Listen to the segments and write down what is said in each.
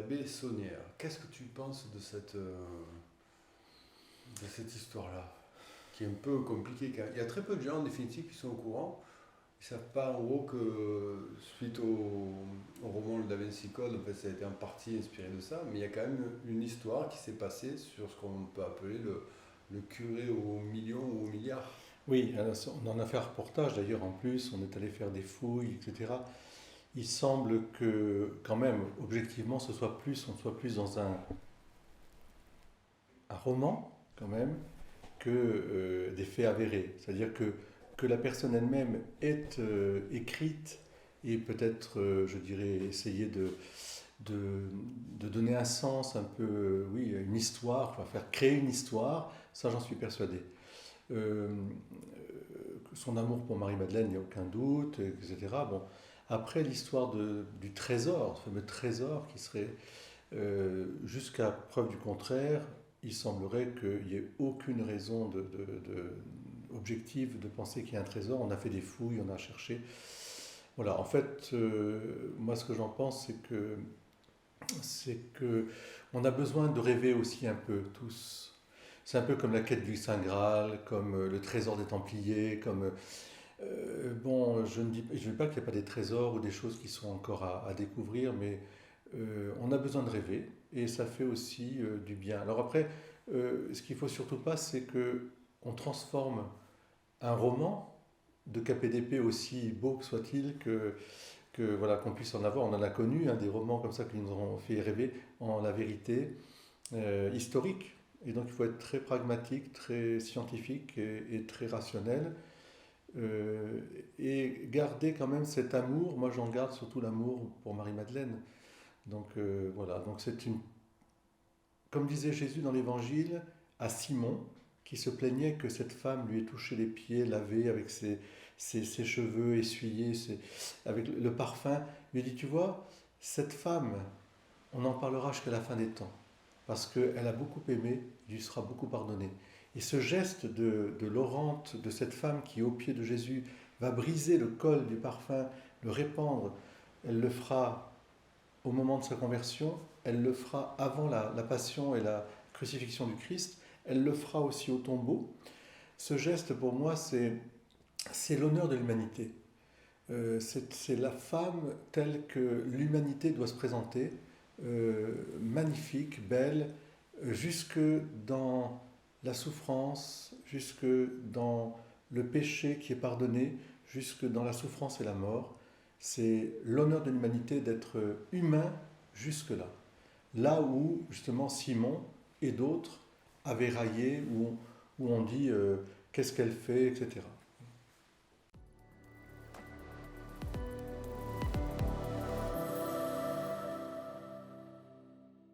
l'abbé Saunière. Qu'est-ce que tu penses de cette histoire-là, qui est un peu compliquée quand même. Il y a très peu de gens en définitive qui sont au courant. Ils ne savent pas en gros que suite au roman Le Da Vinci Code, en fait, ça a été en partie inspiré de ça, mais il y a quand même une histoire qui s'est passée sur ce qu'on peut appeler le curé au million ou au milliard. Oui, alors on en a fait un reportage d'ailleurs en plus, on est allé faire des fouilles, etc. Il semble que quand même, objectivement, on soit plus dans un roman quand même que des faits avérés. C'est-à-dire que la personne elle-même est écrite et peut-être, je dirais, essayer de, de donner un sens un peu, oui, une histoire, enfin, faire créer une histoire, ça j'en suis persuadé. Euh, Son amour pour Marie-Madeleine, il n'y a aucun doute, etc. Bon. Après, l'histoire du trésor, ce fameux trésor qui serait, jusqu'à preuve du contraire, il semblerait qu'il n'y ait aucune raison objective de penser qu'il y a un trésor. On a fait des fouilles, on a cherché. Voilà, en fait, moi ce que j'en pense, c'est que on a besoin de rêver aussi un peu tous. C'est un peu comme la quête du Saint Graal, comme le trésor des Templiers, comme bon, je ne dis pas qu'il n'y a pas des trésors ou des choses qui sont encore à découvrir, mais on a besoin de rêver et ça fait aussi du bien. Alors après, ce qu'il faut surtout pas, c'est que on transforme un roman de KPDP, aussi beau que soit-il, que voilà qu'on puisse en avoir. On en a connu des romans comme ça qui nous ont fait rêver en la vérité historique. Et donc il faut être très pragmatique, très scientifique et très rationnel. Euh, et garder quand même cet amour. Moi j'en garde surtout l'amour pour Marie-Madeleine. Donc voilà, donc c'est une, comme disait Jésus dans l'Évangile, à Simon, qui se plaignait que cette femme lui ait touché les pieds, lavé avec ses cheveux, essuyés, avec le parfum, lui dit, tu vois, cette femme, on en parlera jusqu'à la fin des temps, parce qu'elle a beaucoup aimé, il lui sera beaucoup pardonné. Et ce geste de Laurente, de cette femme qui, au pied de Jésus, va briser le col du parfum, le répandre, elle le fera au moment de sa conversion, elle le fera avant la passion et la crucifixion du Christ, elle le fera aussi au tombeau. Ce geste, pour moi, c'est l'honneur de l'humanité. C'est la femme telle que l'humanité doit se présenter, magnifique, belle, jusque dans la souffrance, jusque dans le péché qui est pardonné, jusque dans la souffrance et la mort. C'est l'honneur de l'humanité d'être humain jusque-là. Là où, justement, Simon et d'autres avaient raillé, où on dit qu'est-ce qu'elle fait, etc.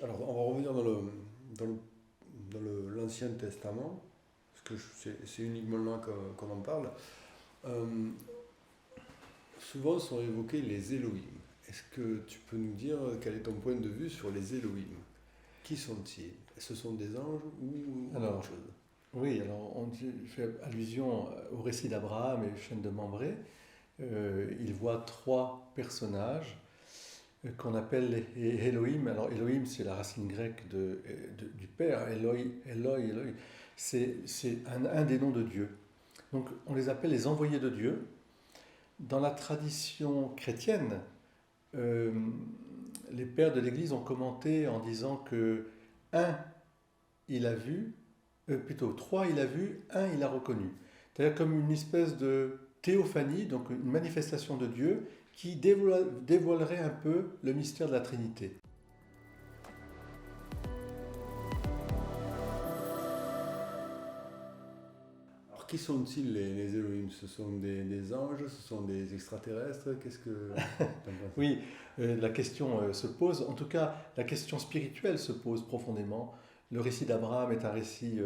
Alors, on va revenir dans le- l'Ancien Testament, parce que c'est uniquement là qu'on en parle. Euh, Souvent sont évoqués les Elohim. Est-ce que tu peux nous dire quel est ton point de vue sur les Elohim? Qui sont-ils? Ce sont des anges ou autre Alors, chose? oui, alors on fait allusion au récit d'Abraham et chaîne de Mambré. Il voit trois personnages qu'on appelle les Elohim. Alors Elohim, c'est la racine grecque du Père. Eloi. C'est un des noms de Dieu. Donc on les appelle les envoyés de Dieu. Dans la tradition chrétienne, euh, les pères de l'Église ont commenté en disant que un, il a vu, plutôt trois, il a vu, un, il a reconnu. C'est-à-dire comme une espèce de théophanie, donc une manifestation de Dieu qui dévoilerait un peu le mystère de la Trinité. Alors, qui sont-ils les Elohim? Ce sont des anges? Ce sont des extraterrestres? Qu'est-ce que t'en penses? Oui, la question se pose, en tout cas la question spirituelle se pose profondément. Le récit d'Abraham est un récit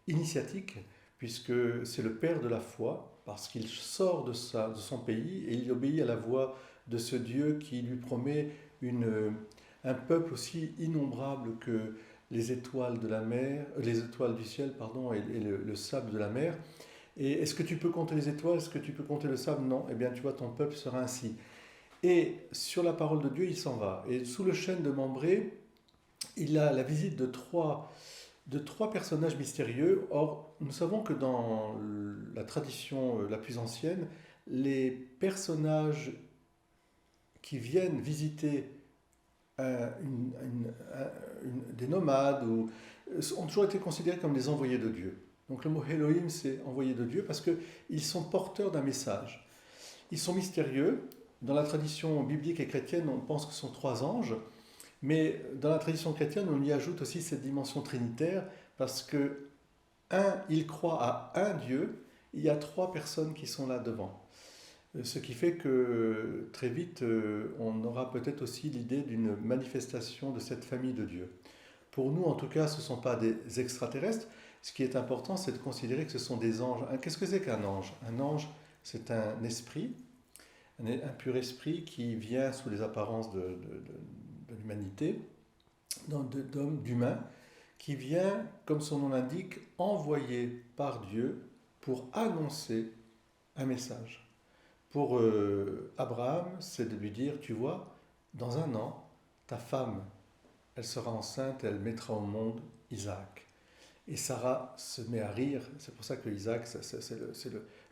initiatique, puisque c'est le père de la foi, parce qu'il sort de son pays et il obéit à la voix de ce Dieu qui lui promet un peuple aussi innombrable que les étoiles de la mer, les étoiles du ciel, pardon, et le sable de la mer. Et est-ce que tu peux compter les étoiles? Est-ce que tu peux compter le sable? Non. Eh bien, tu vois, ton peuple sera ainsi. et sur la parole de Dieu, il s'en va. Et sous le chêne de Mambré, il a la visite de trois personnages mystérieux. Or, nous savons que dans la tradition la plus ancienne, les personnages qui viennent visiter des nomades ont toujours été considérés comme des envoyés de Dieu. Donc le mot Elohim, c'est envoyé de Dieu parce qu'ils sont porteurs d'un message. Ils sont mystérieux. Dans la tradition biblique et chrétienne, on pense que ce sont 3 anges. Mais dans la tradition chrétienne, on y ajoute aussi cette dimension trinitaire parce que, il croit à un Dieu, il y a 3 personnes qui sont là devant. Ce qui fait que très vite, on aura peut-être aussi l'idée d'une manifestation de cette famille de Dieu. Pour nous, en tout cas, ce ne sont pas des extraterrestres. Ce qui est important, c'est de considérer que ce sont des anges. Qu'est-ce que c'est qu'un ange? Un ange, c'est un esprit, un pur esprit qui vient sous les apparences de l'humanité, d'hommes, d'humains, qui vient, comme son nom l'indique, envoyé par Dieu pour annoncer un message. Pour Abraham, c'est de lui dire, tu vois, dans 1 an, ta femme, elle sera enceinte, elle mettra au monde Isaac. Et Sarah se met à rire, c'est pour ça que Isaac, c'est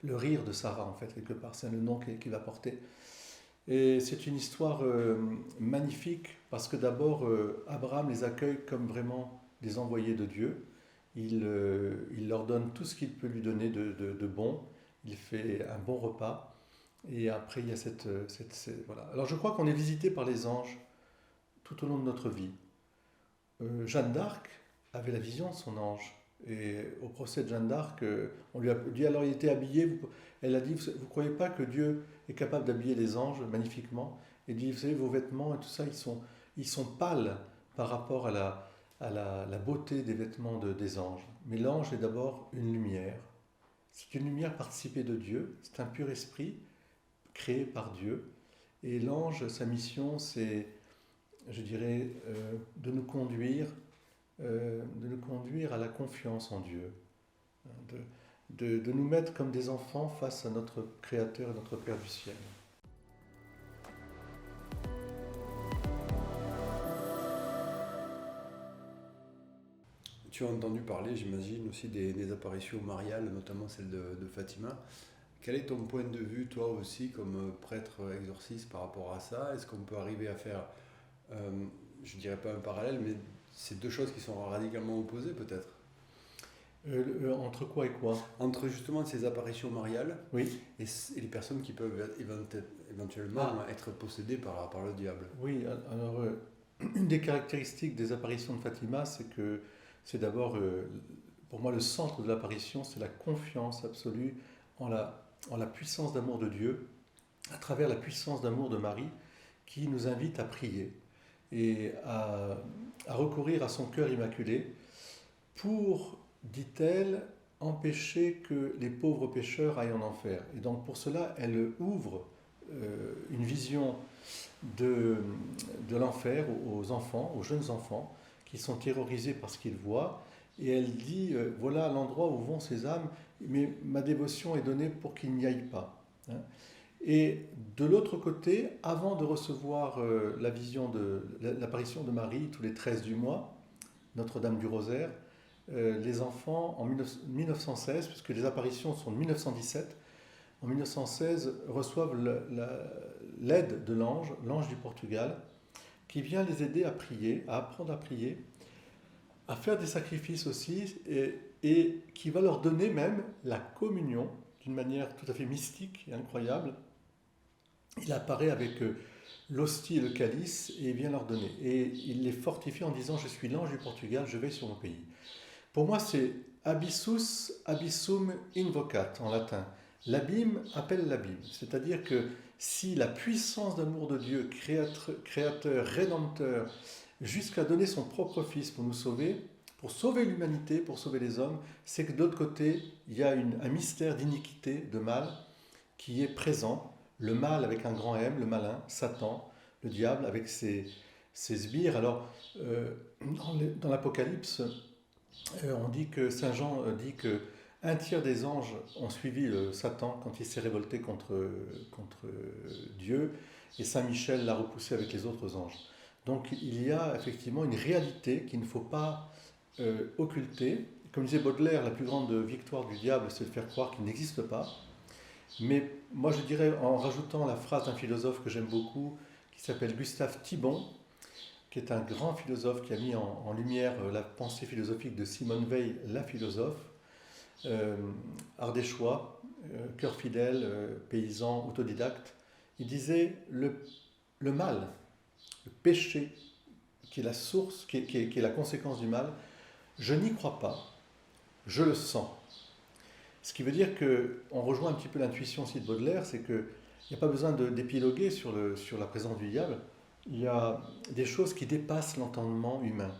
le rire de Sarah, en fait, quelque part, c'est le nom qu'il va porter. Et c'est une histoire magnifique, parce que d'abord, Abraham les accueille comme vraiment des envoyés de Dieu. Il leur donne tout ce qu'il peut lui donner de bon. Il fait un bon repas. Et après, il y a voilà. Alors, je crois qu'on est visité par les anges tout au long de notre vie. Jeanne d'Arc avait la vision de son ange. Et au procès de Jeanne d'Arc, on lui a dit, alors il était habillé. Elle a dit, vous ne croyez pas que Dieu est capable d'habiller les anges magnifiquement? Et dit, vous savez, vos vêtements et tout ça, ils sont pâles par rapport à la beauté des vêtements des anges. Mais l'ange est d'abord une lumière. C'est une lumière participée de Dieu. C'est un pur esprit créé par Dieu. Et l'ange, sa mission, c'est, je dirais, de nous conduire à la confiance en Dieu, de nous mettre comme des enfants face à notre Créateur et notre Père du ciel. Tu as entendu parler, j'imagine, aussi des apparitions mariales, notamment celle de Fatima. Quel est ton point de vue, toi aussi, comme prêtre exorciste par rapport à ça? Est-ce qu'on peut arriver à faire, je ne dirais pas un parallèle, mais c'est 2 choses qui sont radicalement opposées peut-être? Entre quoi et quoi? Entre justement ces apparitions mariales Oui. et les personnes qui peuvent éventuellement être possédées par le diable. Oui, alors une des caractéristiques des apparitions de Fatima, c'est que c'est d'abord, pour moi, le centre de l'apparition, c'est la confiance absolue en la puissance d'amour de Dieu, à travers la puissance d'amour de Marie, qui nous invite à prier et à recourir à son cœur immaculé pour, dit-elle, empêcher que les pauvres pécheurs aillent en enfer. Et donc pour cela, elle ouvre une vision de l'enfer aux enfants, aux jeunes enfants, qui sont terrorisés par ce qu'ils voient. Et elle dit, voilà l'endroit où vont ces âmes, mais ma dévotion est donnée pour qu'ils n'y aillent pas. Hein. Et de l'autre côté, avant de recevoir la vision l'apparition de Marie tous les 13 du mois, Notre-Dame du Rosaire, les enfants, en 1916, puisque les apparitions sont de 1917, en 1916, reçoivent l'aide de l'ange du Portugal, qui vient les aider à prier, à apprendre à prier, à faire des sacrifices aussi, et qui va leur donner même la communion d'une manière tout à fait mystique et incroyable. Il apparaît avec l'hostie et le calice et il vient leur donner. Et il les fortifie en disant « Je suis l'ange du Portugal, je vais sur mon pays ». Pour moi, c'est abyssus abyssum invocat en latin. L'abîme appelle l'abîme. C'est-à-dire que si la puissance d'amour de Dieu, créateur, rédempteur, jusqu'à donner son propre Fils pour nous sauver, pour sauver l'humanité, pour sauver les hommes, c'est que de l'autre côté, il y a un mystère d'iniquité, de mal, qui est présent. Le mal avec un grand M, le malin, Satan, le diable avec ses sbires. Alors, dans l'Apocalypse, on dit que Saint Jean dit que un tiers des anges ont suivi Satan quand il s'est révolté contre Dieu. et Saint Michel l'a repoussé avec les autres anges. Donc il y a effectivement une réalité qu'il ne faut pas occulter. Comme disait Baudelaire, la plus grande victoire du diable, c'est de faire croire qu'il n'existe pas. Mais moi je dirais, en rajoutant la phrase d'un philosophe que j'aime beaucoup, qui s'appelle Gustave Thibon, qui est un grand philosophe qui a mis en lumière la pensée philosophique de Simone Veil, la philosophe, ardéchois, cœur fidèle, paysan, autodidacte. Il disait le mal, le péché, qui est la source, qui est la conséquence du mal, je n'y crois pas, je le sens. Ce qui veut dire qu'on rejoint un petit peu l'intuition aussi de Baudelaire, c'est qu'il n'y a pas besoin d'épiloguer sur la présence du diable. Il y a des choses qui dépassent l'entendement humain.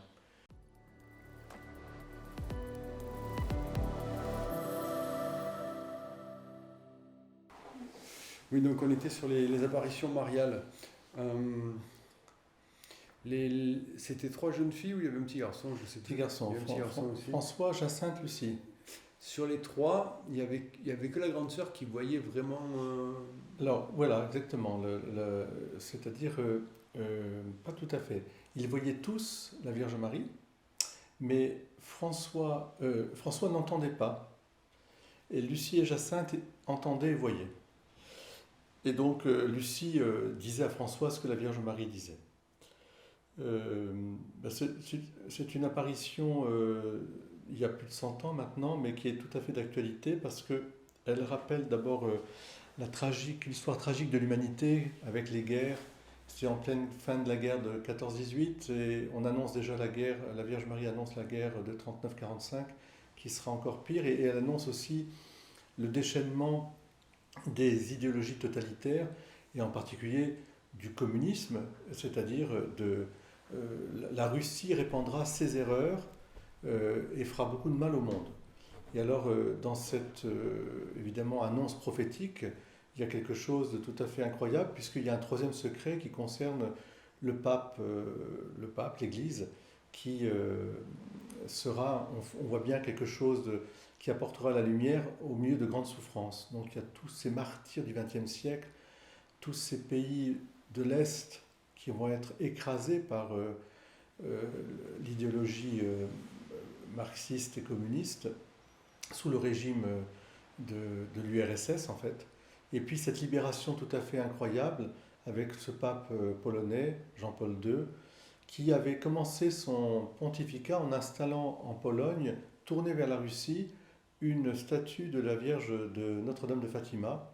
Oui, donc on était sur les apparitions mariales. C'était 3 jeunes filles ou il y avait un petit garçon, je sais plus. Petit garçon, Il y avait un petit garçon aussi. François, Jacinthe, Lucie. Sur les 3, il y avait que la grande sœur qui voyait vraiment. Alors voilà, exactement. C'est-à-dire, pas tout à fait. Ils voyaient tous la Vierge Marie, mais François n'entendait pas. Et Lucie et Jacinthe entendaient et voyaient. Et donc Lucie disait à François ce que la Vierge Marie disait. C'est une apparition il y a plus de 100 ans maintenant, mais qui est tout à fait d'actualité parce qu'elle rappelle d'abord l'histoire tragique de l'humanité avec les guerres. C'est en pleine fin de la guerre de 14-18 et on annonce déjà la guerre, la Vierge Marie annonce la guerre de 39-45 qui sera encore pire et elle annonce aussi le déchaînement des idéologies totalitaires et en particulier du communisme, c'est-à-dire la Russie répandra ses erreurs et fera beaucoup de mal au monde. Et alors, dans cette, évidemment, annonce prophétique, il y a quelque chose de tout à fait incroyable, puisqu'il y a un troisième secret qui concerne le pape, l'Église, qui sera, on voit bien quelque chose qui apportera la lumière au milieu de grandes souffrances. Donc il y a tous ces martyrs du XXe siècle, tous ces pays de l'Est qui vont être écrasés par l'idéologie marxiste et communiste sous le régime de l'URSS en fait. Et puis cette libération tout à fait incroyable avec ce pape polonais, Jean-Paul II, qui avait commencé son pontificat en installant en Pologne, tourné vers la Russie, une statue de la Vierge de Notre-Dame de Fatima,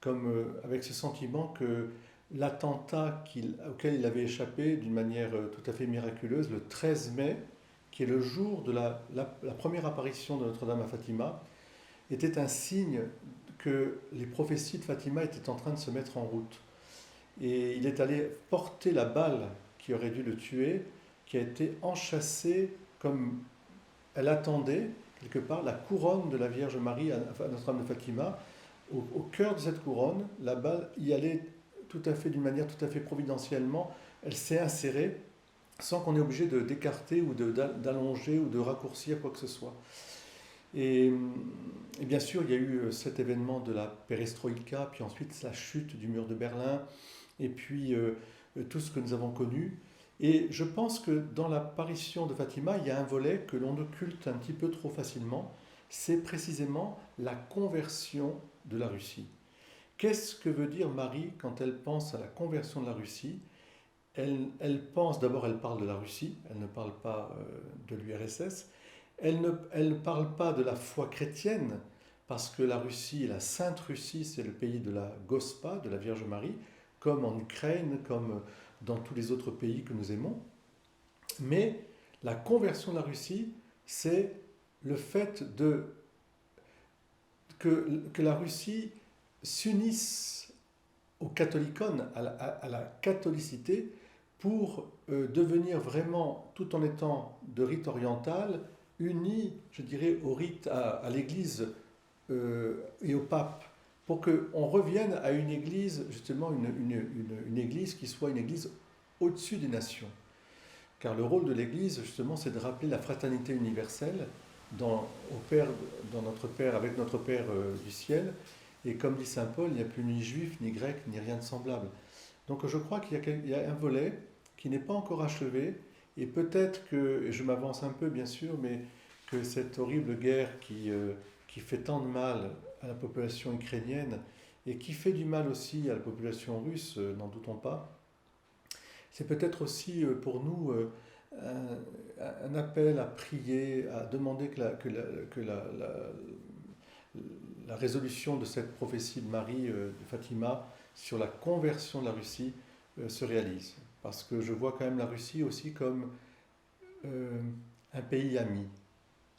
comme avec ce sentiment que l'attentat auquel il avait échappé d'une manière tout à fait miraculeuse, le 13 mai, qui est le jour de la première apparition de Notre-Dame à Fatima, était un signe que les prophéties de Fatima étaient en train de se mettre en route. Et il est allé porter la balle qui aurait dû le tuer, qui a été enchâssée comme elle attendait, quelque part, la couronne de la Vierge Marie à Notre-Dame de Fatima. Au cœur de cette couronne, la balle y allait d'une manière tout à fait providentiellement, elle s'est insérée sans qu'on ait obligé d'écarter ou d'allonger ou de raccourcir quoi que ce soit. Et bien sûr, il y a eu cet événement de la perestroïka, puis ensuite la chute du mur de Berlin, et puis tout ce que nous avons connu. Et je pense que dans l'apparition de Fatima, il y a un volet que l'on occulte un petit peu trop facilement, c'est précisément la conversion de la Russie. Qu'est-ce que veut dire Marie quand elle pense à la conversion de la Russie ? Elle pense, d'abord elle parle de la Russie, elle ne parle pas de l'URSS, elle ne parle pas de la foi chrétienne, parce que la Russie, la Sainte Russie, c'est le pays de la Gospa, de la Vierge Marie, comme en Ukraine, comme dans tous les autres pays que nous aimons. Mais la conversion de la Russie, c'est le fait que la Russie s'unisse au catholicon, à la catholicité, pour devenir vraiment, tout en étant de rite oriental, unis, je dirais, au rite, à l'Église et au pape, pour qu'on revienne à une Église, justement, une Église qui soit une Église au-dessus des nations. Car le rôle de l'Église, justement, c'est de rappeler la fraternité universelle avec notre Père du ciel. Et comme dit saint Paul, il n'y a plus ni juif, ni grec, ni rien de semblable. Donc je crois qu'il y a un volet qui n'est pas encore achevé, et peut-être que, et je m'avance un peu bien sûr, mais que cette horrible guerre qui fait tant de mal à la population ukrainienne, et qui fait du mal aussi à la population russe, n'en doutons pas, c'est peut-être aussi pour nous un appel à prier, à demander que la résolution de cette prophétie de Marie, de Fatima, sur la conversion de la Russie se réalise. Parce que je vois quand même la Russie aussi comme un pays ami.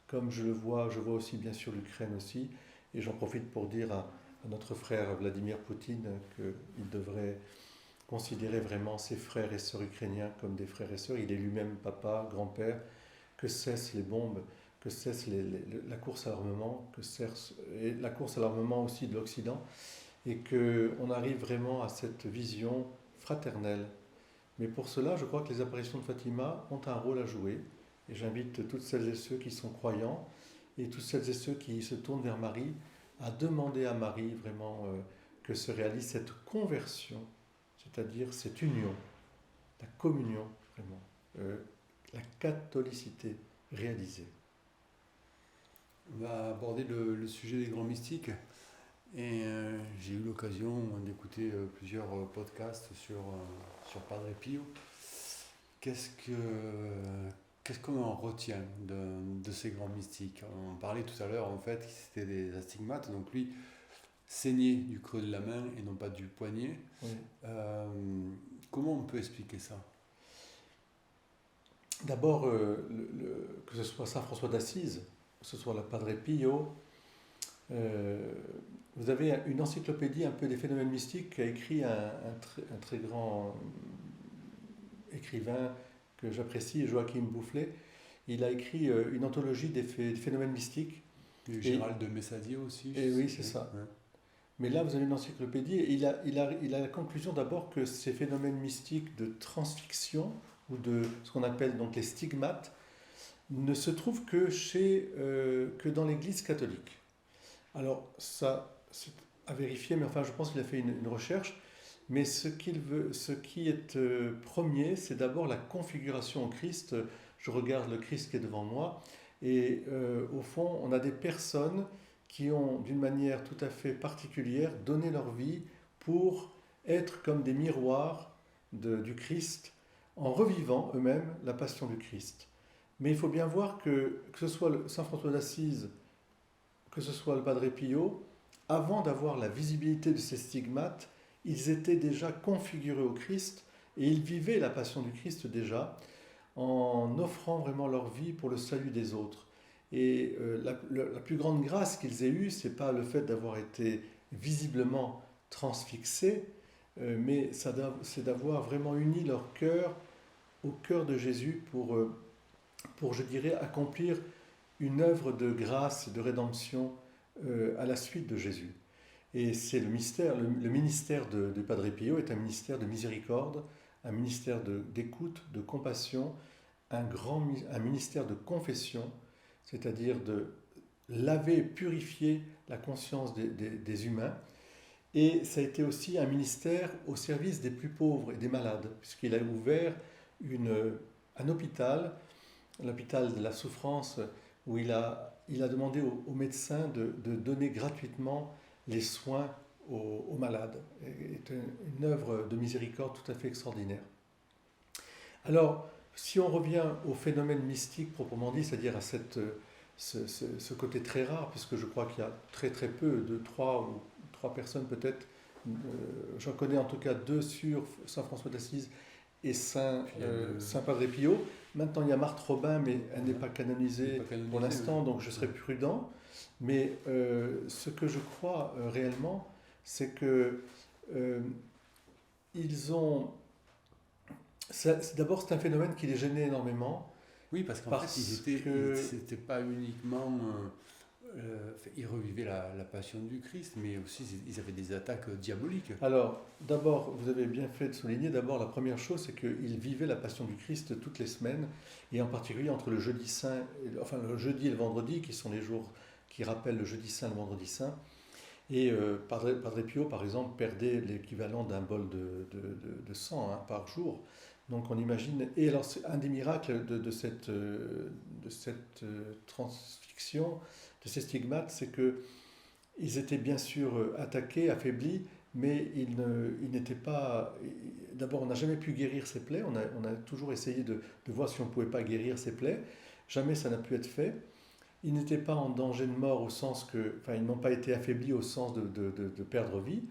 Comme je vois aussi bien sûr l'Ukraine aussi. Et j'en profite pour dire à notre frère Vladimir Poutine qu'il devrait considérer vraiment ses frères et sœurs ukrainiens comme des frères et sœurs. Il est lui-même papa, grand-père. Que cessent les bombes, que cesse la course à l'armement, et la course à l'armement aussi de l'Occident, et qu'on arrive vraiment à cette vision fraternelle. Mais pour cela, je crois que les apparitions de Fatima ont un rôle à jouer, et j'invite toutes celles et ceux qui sont croyants, et toutes celles et ceux qui se tournent vers Marie, à demander à Marie vraiment que se réalise cette conversion, c'est-à-dire cette union, la communion, vraiment, la catholicité réalisée. On va aborder le sujet des grands mystiques. Et j'ai eu l'occasion d'écouter plusieurs podcasts sur Padre Pio. Qu'est-ce qu'on en retient de ces grands mystiques? On parlait tout à l'heure, en fait, que c'était des astigmates. Donc lui, saignait du creux de la main et non pas du poignet. Oui. Comment on peut expliquer ça? D'abord, que ce soit Saint François d'Assise, que ce soit la Padre Pio, vous avez une encyclopédie un peu des phénomènes mystiques qu'a écrit un très grand écrivain que j'apprécie, Joachim Boufflet. Il a écrit une anthologie des phénomènes mystiques. Et Gérald de Messadio aussi. Et oui, c'est ça. Ouais. Mais là, vous avez une encyclopédie et il a la conclusion d'abord que ces phénomènes mystiques de transfixion ou de ce qu'on appelle donc les stigmates ne se trouvent que dans l'Église catholique. Alors, ça, c'est à vérifier, mais enfin, je pense qu'il a fait une recherche. Mais ce qui est premier, c'est d'abord la configuration au Christ. Je regarde le Christ qui est devant moi, et au fond, on a des personnes qui ont, d'une manière tout à fait particulière, donné leur vie pour être comme des miroirs du Christ, en revivant eux-mêmes la passion du Christ. Mais il faut bien voir que ce soit Saint François d'Assise, que ce soit le Padre Pio, avant d'avoir la visibilité de ces stigmates, ils étaient déjà configurés au Christ et ils vivaient la passion du Christ déjà en offrant vraiment leur vie pour le salut des autres. Et la plus grande grâce qu'ils aient eue, ce n'est pas le fait d'avoir été visiblement transfixés, mais c'est d'avoir vraiment uni leur cœur au cœur de Jésus pour, je dirais, accomplir une œuvre de grâce et de rédemption à la suite de Jésus. Et c'est le ministère de Padre Pio est un ministère de miséricorde, un ministère d'écoute, de compassion, un ministère de confession, c'est-à-dire de laver, purifier la conscience des humains. Et ça a été aussi un ministère au service des plus pauvres et des malades, puisqu'il a ouvert un hôpital, l'hôpital de la souffrance, où il a demandé aux médecins de donner gratuitement les soins aux malades. C'est une œuvre de miséricorde tout à fait extraordinaire. Alors, si on revient au phénomène mystique proprement dit, c'est-à-dire à ce côté très rare, puisque je crois qu'il y a très très peu, trois personnes peut-être, j'en connais en tout cas 2 sur Saint François d'Assise et Saint Padre Pio. Maintenant, il y a Marthe Robin, mais elle n'est pas canonisée pour l'instant, donc je serai prudent. Mais ce que je crois réellement, c'est que ils ont... D'abord, c'est un phénomène qui les gênait énormément. Oui, parce qu'en fait, c'était pas uniquement... ils revivaient la passion du Christ, mais aussi ils avaient des attaques diaboliques. Alors, d'abord, vous avez bien fait de souligner, d'abord, la première chose, c'est qu'ils vivaient la passion du Christ toutes les semaines, et en particulier entre le jeudi saint, le jeudi et le vendredi, qui sont les jours qui rappellent le jeudi saint et le vendredi saint. Et Padre Pio, par exemple, perdait l'équivalent d'un bol de sang hein, par jour. Donc on imagine. Et alors, c'est un des miracles de cette transfixion, de ces stigmates, c'est que ils étaient bien sûr attaqués, affaiblis, mais ils n'étaient pas. D'abord, on n'a jamais pu guérir ces plaies. On a toujours essayé de voir si on ne pouvait pas guérir ces plaies. Jamais ça n'a pu être fait. Ils n'étaient pas en danger de mort au sens que. Enfin, ils n'ont pas été affaiblis au sens de perdre vie.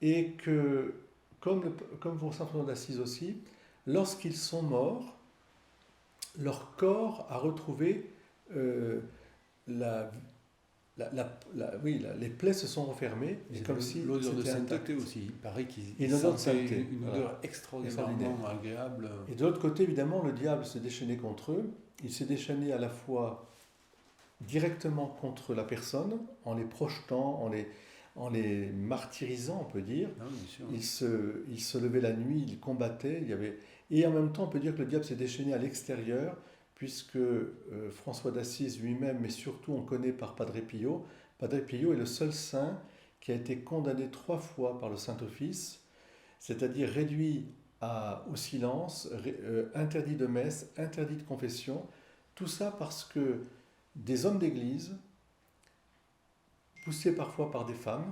Et que, comme pour Saint François d'Assise aussi, lorsqu'ils sont morts, leur corps a retrouvé la, les plaies se sont refermées, Et comme si l'odeur de c'était sainteté intact. aussi. Il paraît qu'il Et l'odeur de sentait sainteté, une voilà, odeur extraordinairement agréable. Et de l'autre côté, évidemment, le diable se déchaînait contre eux. Il s'est déchaîné à la fois directement contre la personne, en les projetant, en les martyrisant, on peut dire. Ah, bien sûr. Il se levait la nuit, il combattait. Et en même temps, on peut dire que le diable s'est déchaîné à l'extérieur, puisque François d'Assise lui-même, mais surtout on connaît par Padre Pio, Padre Pio est le seul saint qui a été condamné 3 fois par le Saint-Office, c'est-à-dire réduit au silence, interdit de messe, interdit de confession, tout ça parce que des hommes d'église, poussés parfois par des femmes,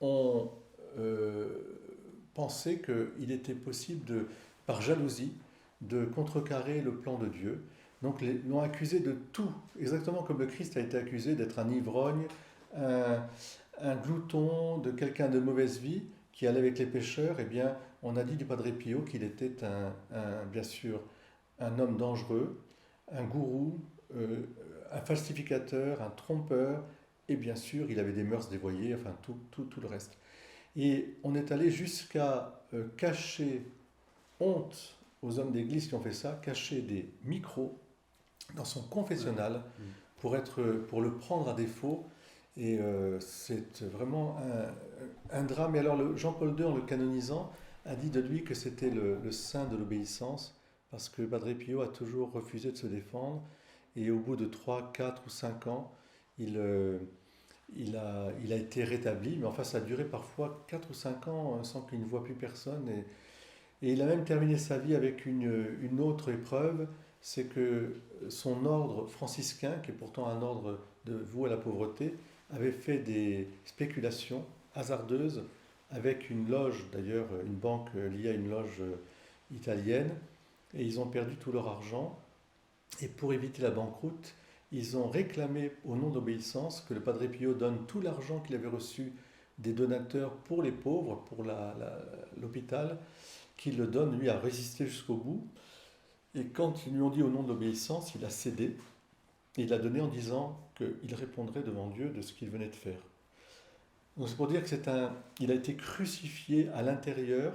ont pensé qu'il était possible, par jalousie, de contrecarrer le plan de Dieu. Donc l'ont accusé de tout, exactement comme le Christ a été accusé d'être un ivrogne, un glouton, de quelqu'un de mauvaise vie qui allait avec les pécheurs. Eh bien, on a dit du Padre Pio qu'il était bien sûr un homme dangereux, un gourou, un falsificateur, un trompeur, et bien sûr, il avait des mœurs dévoyées, enfin tout le reste. Et on est allé jusqu'à cacher, honte aux hommes d'église qui ont fait ça, cacher des micros dans son confessionnal pour le prendre à défaut. Et c'est vraiment un drame. Et alors Jean-Paul II, en le canonisant, a dit de lui que c'était le saint de l'obéissance, parce que Padre Pio a toujours refusé de se défendre. Et au bout de 3, 4 ou 5 ans, il a été rétabli, mais enfin ça a duré parfois 4 ou 5 ans sans qu'il ne voit plus personne. Et il a même terminé sa vie avec une autre épreuve, c'est que son ordre franciscain, qui est pourtant un ordre voué à la pauvreté, avait fait des spéculations hasardeuses avec une loge, d'ailleurs une banque liée à une loge italienne, et ils ont perdu tout leur argent. Et pour éviter la banqueroute, ils ont réclamé au nom d'obéissance que le Padre Pio donne tout l'argent qu'il avait reçu des donateurs pour les pauvres, pour l'hôpital, qu'il le donne, lui, à résister jusqu'au bout. Et quand ils lui ont dit au nom de l'obéissance, il a cédé, et il a donné en disant qu'il répondrait devant Dieu de ce qu'il venait de faire. Donc c'est pour dire il a été crucifié à l'intérieur,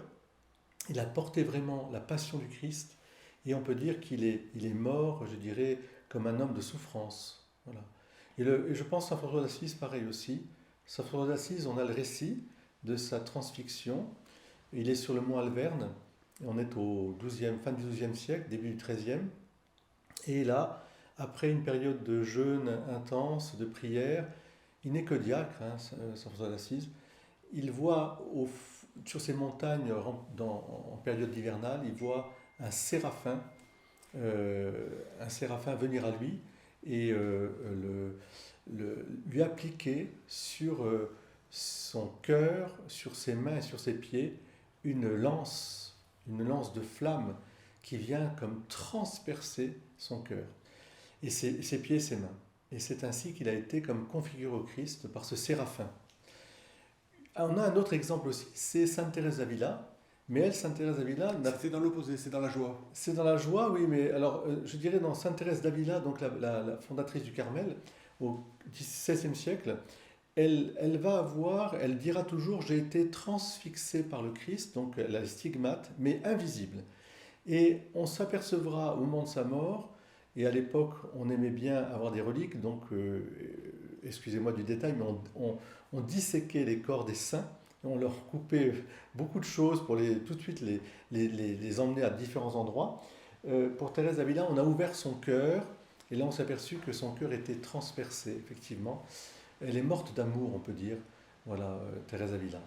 il a porté vraiment la passion du Christ, et on peut dire qu'il est mort, je dirais, comme un homme de souffrance. Voilà. Et je pense à Saint François d'Assise, pareil aussi. Saint François d'Assise, on a le récit de sa transfixion. Il est sur le mont Alverne. On est au fin du XIIe siècle, début du XIIIe. Et là, après une période de jeûne intense, de prière, il n'est que diacre, Saint François d'Assise. Il voit sur ces montagnes, en période hivernale, il voit un séraphin venir à lui et lui appliquer sur son cœur, sur ses mains et sur ses pieds, une lance de flamme qui vient comme transpercer son cœur, et ses pieds et ses mains. Et c'est ainsi qu'il a été comme configuré au Christ par ce séraphin. On a un autre exemple aussi, c'est Sainte Thérèse d'Avila. Mais elle, Sainte Thérèse d'Avila... C'est dans l'opposé, c'est dans la joie. C'est dans la joie, oui, mais alors je dirais dans Sainte Thérèse d'Avila, donc la fondatrice du Carmel, au XVIe siècle, elle dira toujours « j'ai été transfixée par le Christ », donc elle a le stigmate, mais invisible. Et on s'apercevra au moment de sa mort, et à l'époque on aimait bien avoir des reliques, donc excusez-moi du détail, mais on disséquait les corps des saints, on leur coupait beaucoup de choses pour tout de suite les emmener à différents endroits. Pour Thérèse d'Avila, on a ouvert son cœur, et là on s'est aperçu que son cœur était transpercé, effectivement. elle est morte d'amour, on peut dire. Voilà, Thérèse Avila.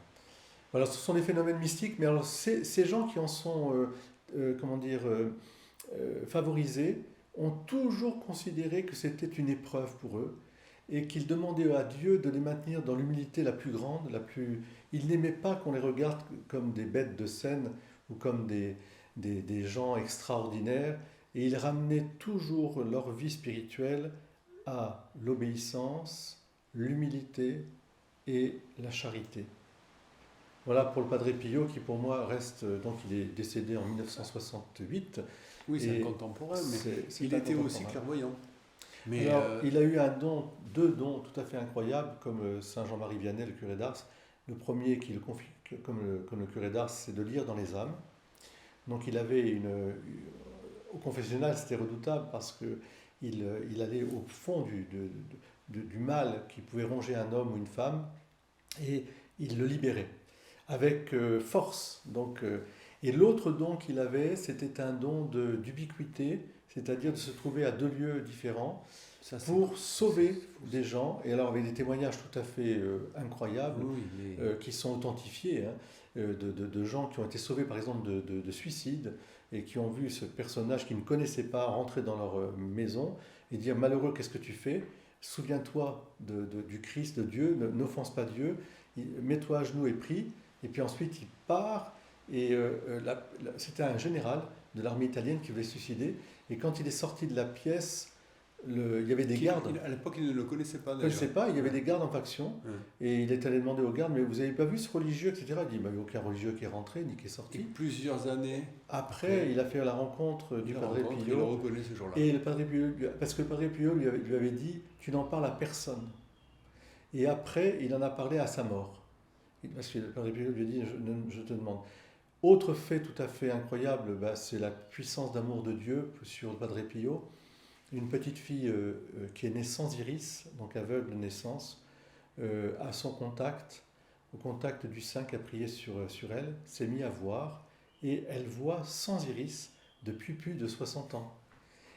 Voilà, ce sont des phénomènes mystiques, mais alors ces gens qui en sont, comment dire, favorisés, ont toujours considéré que c'était une épreuve pour eux et qu'ils demandaient à Dieu de les maintenir dans l'humilité la plus grande, la plus. Ils n'aimaient pas qu'on les regarde comme des bêtes de scène ou comme des gens extraordinaires, et ils ramenaient toujours leur vie spirituelle à l'obéissance, l'humilité et la charité. Voilà pour le Padre Pio qui pour moi reste, donc il est décédé en 1968. Oui, c'est un contemporain, mais il était aussi clairvoyant. Mais alors, il a eu deux dons tout à fait incroyables, comme Saint Jean-Marie Vianney, le curé d'Ars. Le premier, qui le confie, comme le curé d'Ars, c'est de lire dans les âmes. Donc il avait au confessionnal, c'était redoutable parce que il allait au fond du mal qui pouvait ronger un homme ou une femme et il le libérait avec force. Donc, et l'autre don qu'il avait, c'était un don d'ubiquité, c'est-à-dire de se trouver à deux lieux différents pour sauver des gens. Et alors avec des témoignages tout à fait incroyables, qui sont authentifiés, de gens qui ont été sauvés par exemple de suicide et qui ont vu ce personnage qu'ils ne connaissaient pas rentrer dans leur maison et dire: malheureux, qu'est-ce que tu fais? Souviens-toi du Christ, de Dieu, n'offense pas Dieu, mets-toi à genoux et prie. Et puis ensuite il part, et c'était un général de l'armée italienne qui voulait se suicider, et quand il est sorti de la pièce, il y avait des gardes. À l'époque, il ne le connaissait pas. Il ne connaissait pas, il y avait des gardes en faction, et il est allé demander aux gardes: mais vous n'avez pas vu ce religieux, etc. Il dit: il n'y a aucun religieux qui est rentré, ni qui est sorti. Et plusieurs années après, il a fait la rencontre du Padre Pio. Il le reconnaît ce jour-là. Et le Padre Pio, parce que le Padre Pio lui avait dit: tu n'en parles à personne. Et après, il en a parlé à sa mort. Parce que le Padre Pio lui a dit: je te demande. Autre fait tout à fait incroyable, c'est la puissance d'amour de Dieu sur le Padre Pio. Une petite fille qui est née sans iris, donc aveugle de naissance, à son contact, au contact du saint qui a prié sur elle, s'est mis à voir, et elle voit sans iris depuis plus de 60 ans.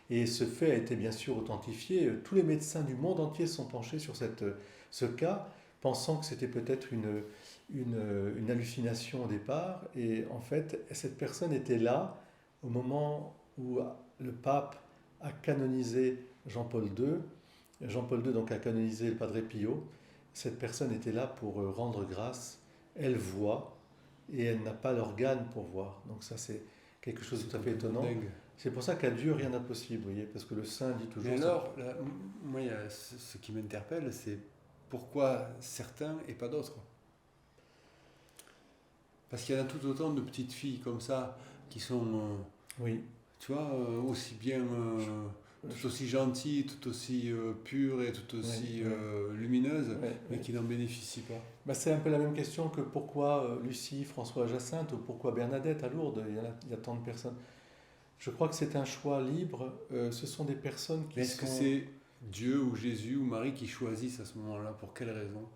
Et ce fait a été bien sûr authentifié. Tous les médecins du monde entier sont penchés sur ce cas, pensant que c'était peut-être une hallucination au départ. Et en fait, cette personne était là au moment où le pape a canonisé Jean-Paul II. Jean-Paul II donc a canonisé le Padre Pio. Cette personne était là pour rendre grâce. Elle voit et elle n'a pas l'organe pour voir. Donc ça, c'est quelque chose de tout à fait étonnant. Dingue. C'est pour ça qu'à Dieu rien n'est possible, vous voyez, parce que le saint dit toujours. Mais alors, moi, ce qui m'interpelle, c'est pourquoi certains et pas d'autres. Parce qu'il y en a tout autant de petites filles comme ça qui sont, oui, tu vois, aussi bien, tout aussi gentilles, tout aussi pures et tout aussi lumineuses, mais qui n'en bénéficient pas. C'est un peu la même question que pourquoi Lucie, François, Jacinthe, ou pourquoi Bernadette à Lourdes. Il y a tant de personnes. Je crois que c'est un choix libre. Ce sont des personnes qui Est-ce que c'est Dieu ou Jésus ou Marie qui choisissent à ce moment-là? Pour quelle raison?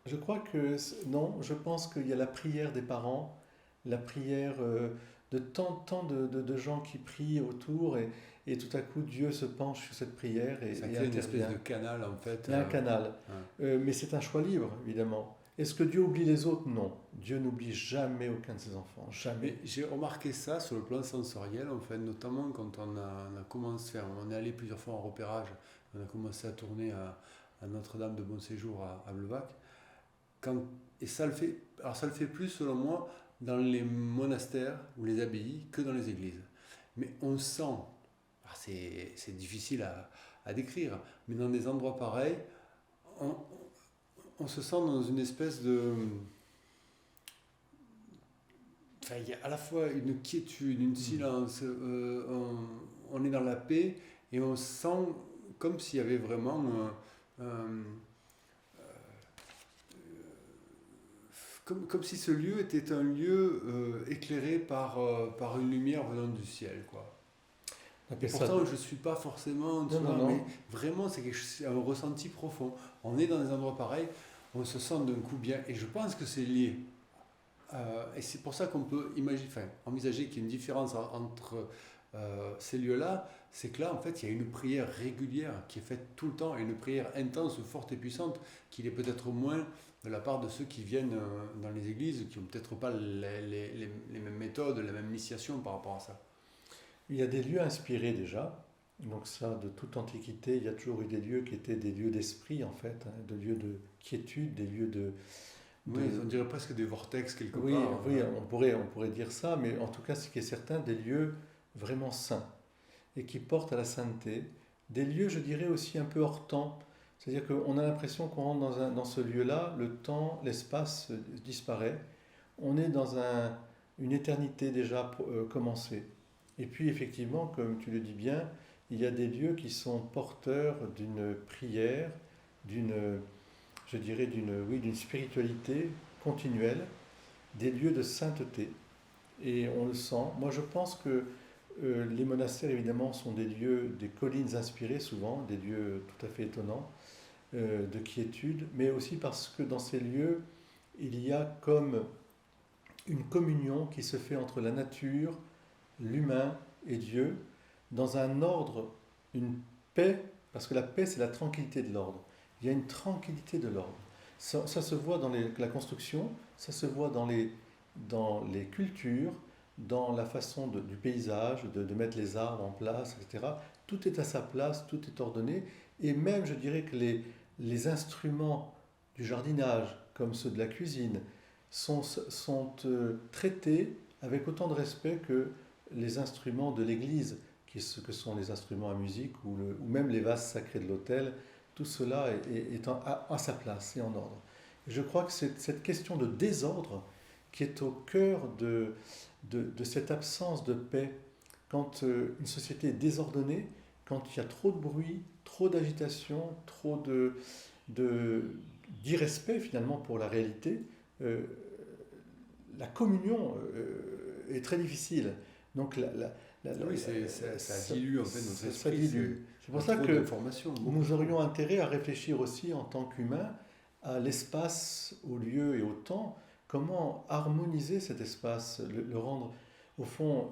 Je crois que non. Je pense qu'il y a la prière des parents, la prière de tant de gens qui prient autour, et tout à coup Dieu se penche sur cette prière et ça crée une espèce de canal en fait. Il y a un canal. Mais c'est un choix libre, évidemment. Est-ce que Dieu oublie les autres? Non. Dieu n'oublie jamais aucun de ses enfants. Jamais. Mais j'ai remarqué ça sur le plan sensoriel, en fait, notamment quand on a commencé, on est allé plusieurs fois en repérage, on a commencé à tourner à Notre-Dame de Bon Séjour à Bleuvac. Et ça le fait, alors ça le fait plus selon moi dans les monastères ou les abbayes que dans les églises. Mais on sent, c'est difficile à décrire, mais dans des endroits pareils, on se sent dans une espèce de... Enfin, il y a à la fois une quiétude, une silence, on est dans la paix, et on sent comme s'il y avait vraiment... Comme si ce lieu était un lieu éclairé par une lumière venant du ciel, quoi. Et pourtant, je ne suis pas forcément... Non. Mais vraiment, c'est un ressenti profond. On est dans des endroits pareils, on se sent d'un coup bien, et je pense que c'est lié. Et c'est pour ça qu'on peut envisager qu'il y a une différence entre ces lieux-là, c'est que là, en fait, il y a une prière régulière qui est faite tout le temps, et une prière intense, forte et puissante, qui est peut-être moins de la part de ceux qui viennent dans les églises, qui n'ont peut-être pas les mêmes méthodes, la même initiation par rapport à ça. Il y a des lieux inspirés déjà. Donc ça, de toute antiquité, il y a toujours eu des lieux qui étaient des lieux d'esprit, en fait, hein, des lieux de quiétude, des lieux Oui, on dirait presque des vortex quelque Oui, part. oui, on pourrait dire ça, mais en tout cas, ce qui est certain, des lieux vraiment saints et qui portent à la sainteté. Des lieux, je dirais, aussi un peu hors temps. C'est-à-dire qu'on a l'impression qu'on rentre dans ce lieu-là, le temps, l'espace disparaît. On est dans une éternité déjà commencée. Et puis, effectivement, comme tu le dis bien, il y a des lieux qui sont porteurs d'une prière, d'une, je dirais, d'une spiritualité continuelle, des lieux de sainteté. Et on le sent. Moi, je pense que les monastères, évidemment, sont des lieux, des collines inspirées souvent, des lieux tout à fait étonnants, de quiétude, mais aussi parce que dans ces lieux, il y a comme une communion qui se fait entre la nature, l'humain et Dieu, dans un ordre, une paix, parce que la paix, c'est la tranquillité de l'ordre. Il y a une tranquillité de l'ordre. Ça se voit dans la construction, ça se voit dans les cultures, dans la façon du paysage, de mettre les arbres en place, etc. Tout est à sa place, tout est ordonné. Et même, je dirais que les instruments du jardinage, comme ceux de la cuisine, sont traités avec autant de respect que les instruments de l'église, que sont les instruments à musique ou même les vases sacrés de l'autel. Tout cela est à sa place et en ordre. Je crois que c'est cette question de désordre qui est au cœur de cette absence de paix. Quand une société est désordonnée, quand il y a trop de bruit, trop d'agitation, trop d'irrespect finalement pour la réalité, la communion est très difficile. Donc Oui, ça dilue en fait notre ça esprit. dilue. C'est pour ça que Beaucoup. nous aurions intérêt à réfléchir aussi en tant qu'humains à l'espace, au lieu et au temps. Comment harmoniser cet espace, le rendre, au fond,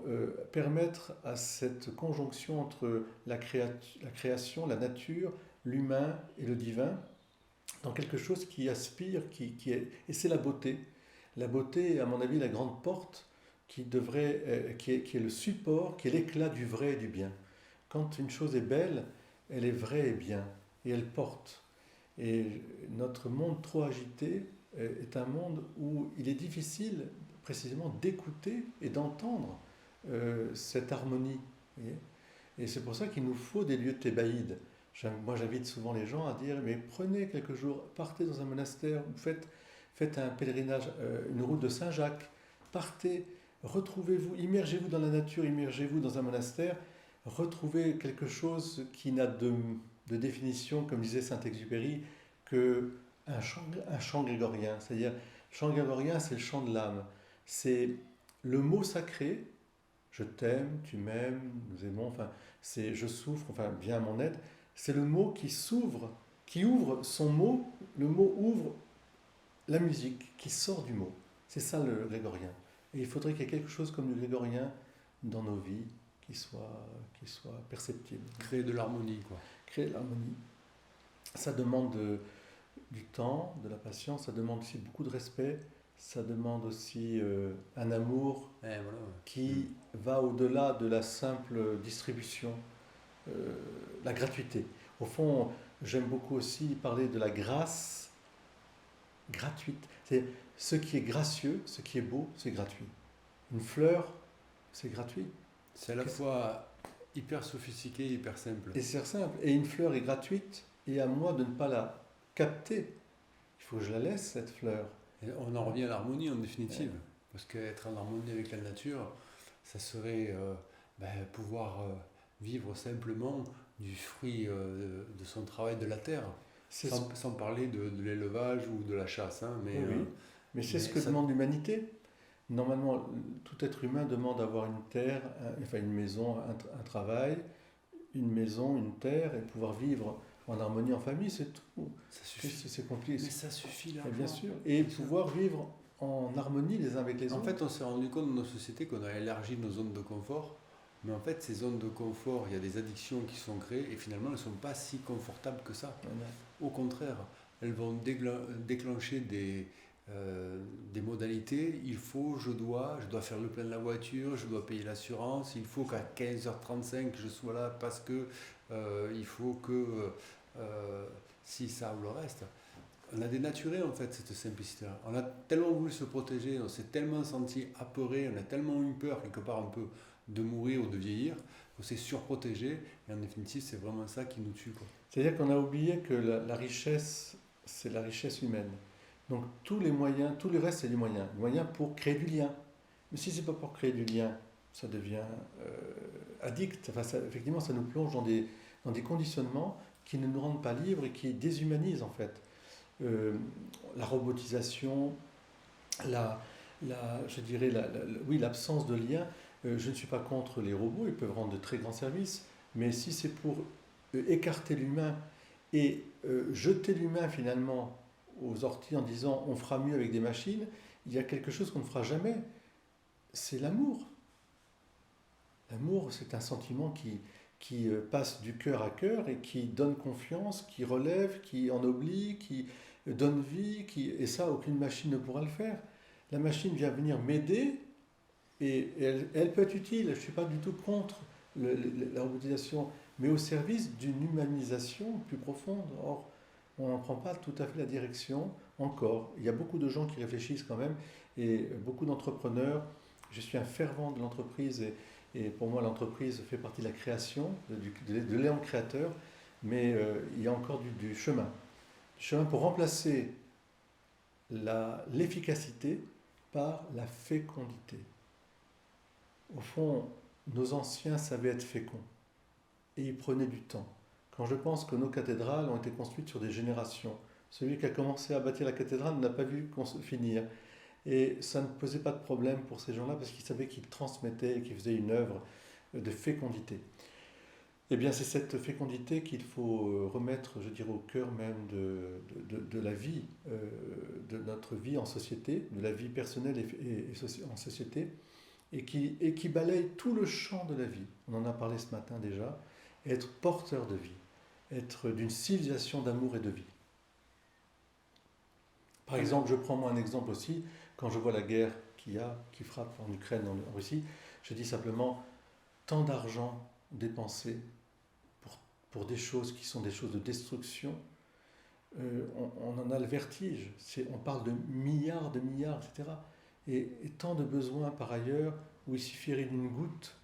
permettre à cette conjonction entre la création, la nature, l'humain et le divin, dans quelque chose qui aspire, et c'est la beauté. La beauté est, à mon avis, la grande porte qui est le support, qui est l'éclat du vrai et du bien. Quand une chose est belle, elle est vraie et bien, et elle porte. Et notre monde trop agité est un monde où il est difficile précisément d'écouter et d'entendre cette harmonie. Et c'est pour ça qu'il nous faut des lieux thébaïdes. Moi, j'invite souvent les gens à dire, mais prenez quelques jours, partez dans un monastère, faites un pèlerinage, une route de Saint-Jacques, partez, retrouvez-vous, immergez-vous dans la nature, immergez-vous dans un monastère, retrouvez quelque chose qui n'a de définition, comme disait Saint-Exupéry, qu'un chant grégorien. C'est-à-dire, le chant grégorien, c'est le chant de l'âme. C'est le mot sacré, je t'aime, tu m'aimes, nous aimons, enfin, c'est je souffre, enfin, viens à mon aide. C'est le mot qui ouvre son mot, le mot ouvre la musique, qui sort du mot. C'est ça le grégorien. Et il faudrait qu'il y ait quelque chose comme le grégorien dans nos vies qui soit perceptible. Créer de l'harmonie, quoi. Créer de l'harmonie. Ça demande du temps, de la patience, ça demande aussi beaucoup de respect, ça demande aussi un amour qui va au-delà de la simple distribution, la gratuité. Au fond, j'aime beaucoup aussi parler de la grâce gratuite. C'est ce qui est gracieux, ce qui est beau, c'est gratuit. Une fleur, c'est gratuit. C'est à la fois hyper sophistiqué, hyper simple. Et c'est simple. Et une fleur est gratuite, et à moi de ne pas la capter. Il faut que je la laisse, cette fleur. Et on en revient à l'harmonie en définitive. Ouais. Parce qu'être en harmonie avec la nature, ça serait pouvoir vivre simplement du fruit de son travail de la terre. Sans parler de l'élevage ou de la chasse. Hein, mais c'est ce que demande l'humanité. Normalement, tout être humain demande d'avoir une terre, une maison, un travail, une maison, une terre, et pouvoir vivre en harmonie en famille, c'est tout. Ça suffit. C'est compliqué. Mais ça suffit là. Bien sûr. Et pouvoir vivre en harmonie les uns avec les autres. En fait, on s'est rendu compte dans nos sociétés qu'on a élargi nos zones de confort Mais en fait, ces zones de confort, il y a des addictions qui sont créées et finalement, elles ne sont pas si confortables que ça. Au contraire, elles vont déclencher des modalités. Je dois faire le plein de la voiture, je dois payer l'assurance, il faut qu'à 15h35 je sois là parce que il faut que si ça ou le reste. On a dénaturé en fait cette simplicité-là. On a tellement voulu se protéger, on s'est tellement senti apeuré, on a tellement eu peur quelque part un peu de mourir ou de vieillir, qu'on s'est surprotégé. Et en définitive, c'est vraiment ça qui nous tue, quoi. C'est-à-dire qu'on a oublié que la richesse, c'est la richesse humaine. Donc tous les moyens, tout le reste, c'est des moyens. Des moyens pour créer du lien. Mais si c'est pas pour créer du lien, ça devient addict. Enfin, effectivement, ça nous plonge dans des conditionnements qui ne nous rendent pas libres et qui déshumanisent en fait. La robotisation, je dirais, oui, l'absence de lien. Je ne suis pas contre les robots, ils peuvent rendre de très grands services, mais si c'est pour écarter l'humain et jeter l'humain finalement aux orties en disant on fera mieux avec des machines, il y a quelque chose qu'on ne fera jamais, c'est l'amour. L'amour, c'est un sentiment qui passe du cœur à cœur et qui donne confiance, qui relève, qui ennoblit, qui donne vie, et ça, aucune machine ne pourra le faire. La machine vient venir m'aider et elle peut être utile. Je ne suis pas du tout contre la robotisation, mais au service d'une humanisation plus profonde. Or, on n'en prend pas tout à fait la direction encore. Il y a beaucoup de gens qui réfléchissent quand même et beaucoup d'entrepreneurs. Je suis un fervent de l'entreprise et pour moi l'entreprise fait partie de la création, de l'élan créateur, mais il y a encore du chemin. Du chemin pour remplacer l'efficacité par la fécondité. Au fond, nos anciens savaient être féconds et ils prenaient du temps. Quand je pense que nos cathédrales ont été construites sur des générations, celui qui a commencé à bâtir la cathédrale n'a pas vu finir. Et ça ne posait pas de problème pour ces gens-là parce qu'ils savaient qu'ils transmettaient et qu'ils faisaient une œuvre de fécondité. Eh bien, c'est cette fécondité qu'il faut remettre, je dirais, au cœur même de la vie, de notre vie en société, de la vie personnelle et en société, et qui balaye tout le champ de la vie. On en a parlé ce matin déjà. Être porteur de vie, être d'une civilisation d'amour et de vie. Par exemple, je prends moi un exemple aussi, quand je vois la guerre qui frappe en Ukraine, en Russie, je dis simplement, tant d'argent dépensé pour des choses qui sont des choses de destruction, on en a le vertige. On parle de milliards, etc. Et tant de besoins par ailleurs où il suffirait d'une goutte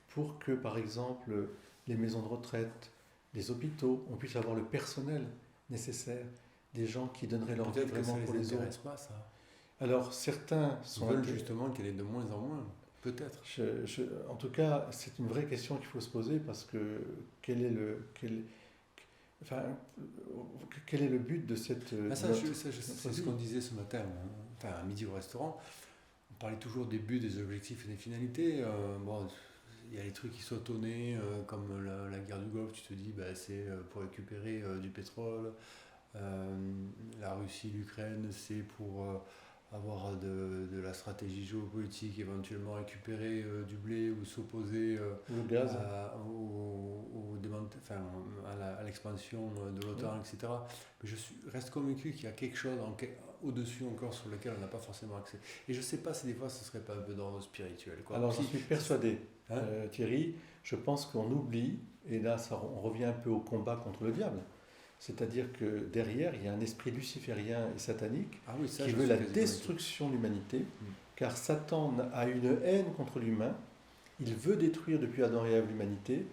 pour que, par exemple, les maisons de retraite, les hôpitaux, on puisse avoir le personnel nécessaire, des gens qui donneraient leur vie vraiment pour les autres. Pas, ça. Alors certains veulent justement qu'elle est de moins en moins, peut-être. En tout cas, c'est une vraie question qu'il faut se poser parce que quel est le but de cette... c'est ce qu'on disait ce matin, à midi au restaurant. On parlait toujours des buts, des objectifs et des finalités. Il y a les trucs qui sautent au nez, comme la guerre du Golfe, tu te dis c'est pour récupérer du pétrole. La Russie, l'Ukraine, c'est pour avoir de la stratégie géopolitique, éventuellement récupérer du blé ou s'opposer à l'expansion de l'OTAN, etc. Mais reste convaincu qu'il y a quelque chose au-dessus encore sur lequel on n'a pas forcément accès. Et je ne sais pas si des fois ce ne serait pas un peu d'ordre spirituel. Alors j'en suis persuadé, Thierry, je pense qu'on oublie, et là on revient un peu au combat contre le diable. C'est-à-dire que derrière, il y a un esprit luciférien et satanique qui veut la destruction de l'humanité, car Satan a une haine contre l'humain, il veut détruire depuis Adam et Ève l'humanité,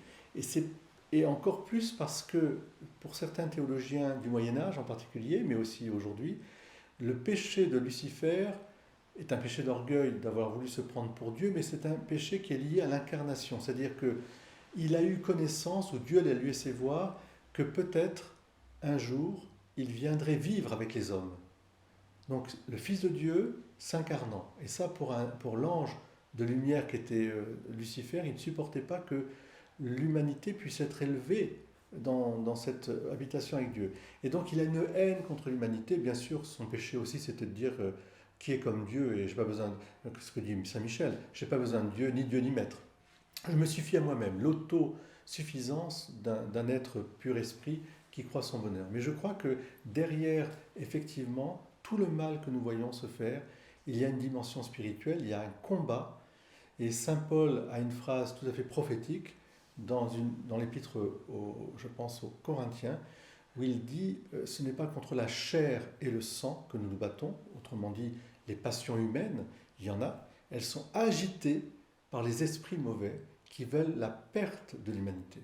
et encore plus parce que, pour certains théologiens du Moyen-Âge en particulier, mais aussi aujourd'hui, le péché de Lucifer est un péché d'orgueil d'avoir voulu se prendre pour Dieu, mais c'est un péché qui est lié à l'incarnation, c'est-à-dire qu'il a eu connaissance, ou Dieu l'a laissé voir, que peut-être un jour, il viendrait vivre avec les hommes. Donc le Fils de Dieu s'incarnant. Et ça, pour l'ange de lumière qui était Lucifer, il ne supportait pas que l'humanité puisse être élevée dans cette habitation avec Dieu. Et donc il a une haine contre l'humanité. Bien sûr, son péché aussi, c'était de dire qui est comme Dieu, et je n'ai pas besoin, ce que dit Saint Michel, je n'ai pas besoin de Dieu ni maître. Je me suffis à moi-même, l'autosuffisance d'un être pur esprit qui croit son bonheur. Mais je crois que derrière, effectivement, tout le mal que nous voyons se faire, il y a une dimension spirituelle, il y a un combat. Et Saint Paul a une phrase tout à fait prophétique dans l'épître, je pense, aux Corinthiens, où il dit ce n'est pas contre la chair et le sang que nous nous battons, autrement dit, les passions humaines, il y en a, elles sont agitées par les esprits mauvais qui veulent la perte de l'humanité.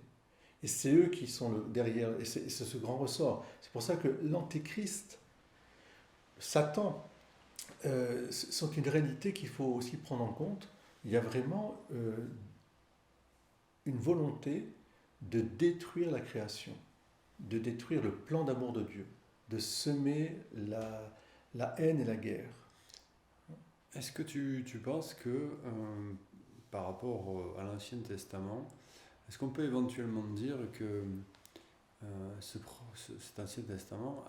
Et c'est eux qui sont derrière, et c'est ce grand ressort. C'est pour ça que l'antéchrist, Satan, sont une réalité qu'il faut aussi prendre en compte. Il y a vraiment une volonté de détruire la création, de détruire le plan d'amour de Dieu, de semer la haine et la guerre. Est-ce que tu penses que par rapport à l'Ancien Testament, est-ce qu'on peut éventuellement dire que cet Ancien Testament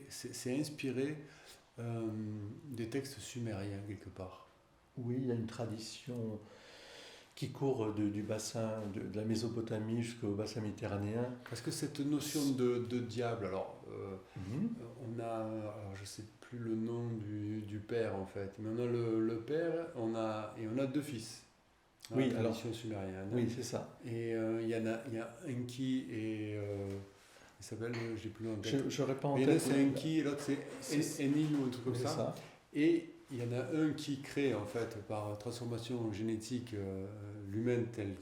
s'est inspiré des textes sumériens quelque part? Oui, il y a une tradition qui court du bassin de la Mésopotamie jusqu'au bassin méditerranéen. Parce que cette notion de diable, alors on a, alors je sais plus le nom du père en fait, mais on a le père, on a deux fils. Oui, la alors, tradition sumérienne. oui, c'est ça. Et il y a Enki et il s'appelle, j'ai plus le nom en tête. Je réponds en Mais tête. c'est Enki et l'autre c'est Enlil ou un truc comme c'est ça. Et il y en a un qui crée en fait par transformation génétique l'humain tel